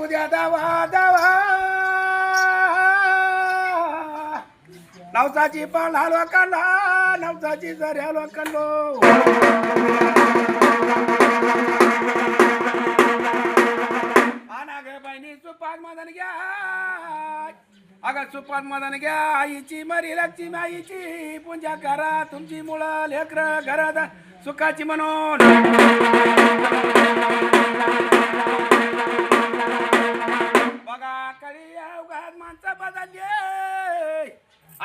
द्या दावा दावा नवसाची पण हलवा कांदा नवसाची जर हलवा कांदो आना गे बहिणी सुपात मदन घ्या अगं सुपात मदन घ्या आईची मरी लक्ष्मी आईची पूजा करा तुमची मुलं लेकरं घरात सुखाची म्हणून बघा कळी अवघात माणसं बदलली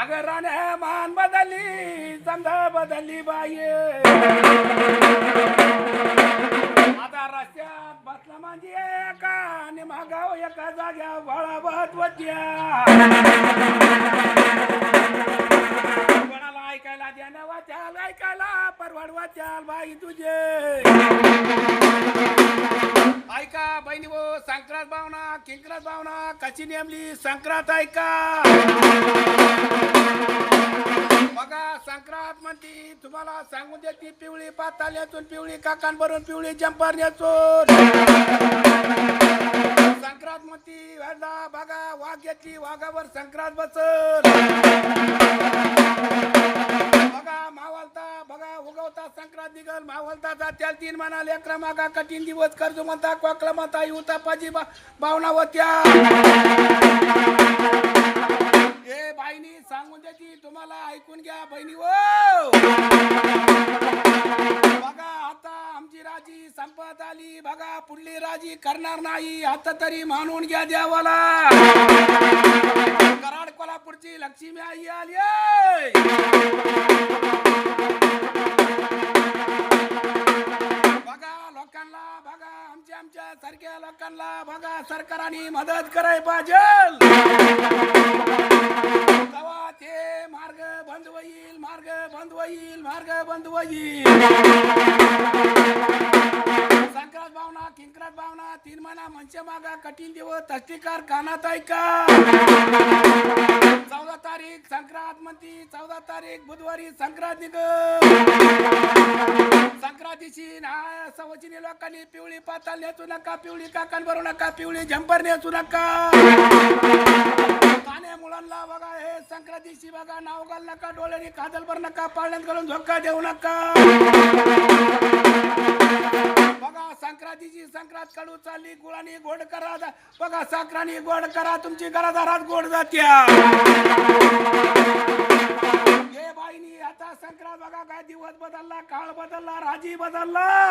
अगं राण्या मान बदलली समजा बदलली बाई आता रस्त्यात बसला म्हणजे एका आणि मागाव एका जाग्या वळावत वत्या कोणाला ऐकायला द्यानं वाचाल ऐकायला परवड वाचाल बाई तुझे ऐका बहिणी वो संक्रांत भावना किंक्रांत भावना कशी नेमली संक्रांत ऐका बघा संक्रांत म्हणती तुम्हाला सांगून देते पिवळी पाताल्यातून पिवळी काकांवरून पिवळी जंपर नेसून संक्रांत म्हणती बघा वाघ घेतली वाघावर संक्रांत बसल बघा मावलता बघा उगवता संक्रांत निघल मावलता जात्याल 3 महिना लेकरा मागा कठीण दिवस कर्ज म्हणता कोकला म्हणता युता पाजी भावना होत्या ए बाईनी सांगून देती तुम्हाला ऐकून घ्या बहिणी हो बघा आता आमची राजी संपत आली बघा पुढली राजी करणार नाही आता तरी मानून घ्या देवाला कराड कोल्हापूरची लक्ष्मी आई आली बघा लोकांना बघा आमच्या सारख्या लोकांना बघा सरकारने मदत कराय पाहिजे तेव्हा ते मार्ग बंद होईल मार्ग बंद होईल मार्ग बंद होईल संक्रांत भावना किंक्रांत भावना 3 महिना मनसे मागा कठीण दिवस तस्तिकार कानात ऐका 14 तारीख संक्रांत म्हणती 14 तारीख बुधवारी संक्रांत निघ संक्रांतीची सवचीने लोकांनी पिवळी पाताल नेसू नका पिवळी काकण भरू नका पिवळी झंपर नेसू नका काने मुलांना बघा हे संक्रांतीची बघा नाव घाल नका डोळ्याने काजल भर नका पाळण्यात घालून धोका देऊ नका बघा संक्रांतीची संक्रांत कडू चालली गुळाने गोड करा बघा साखराने गोड करा तुमची घरादारात गोड जात्या हे बाईनी आता संक्रांत बघा काय दिवस बदलला काळ बदलला राजी बदलला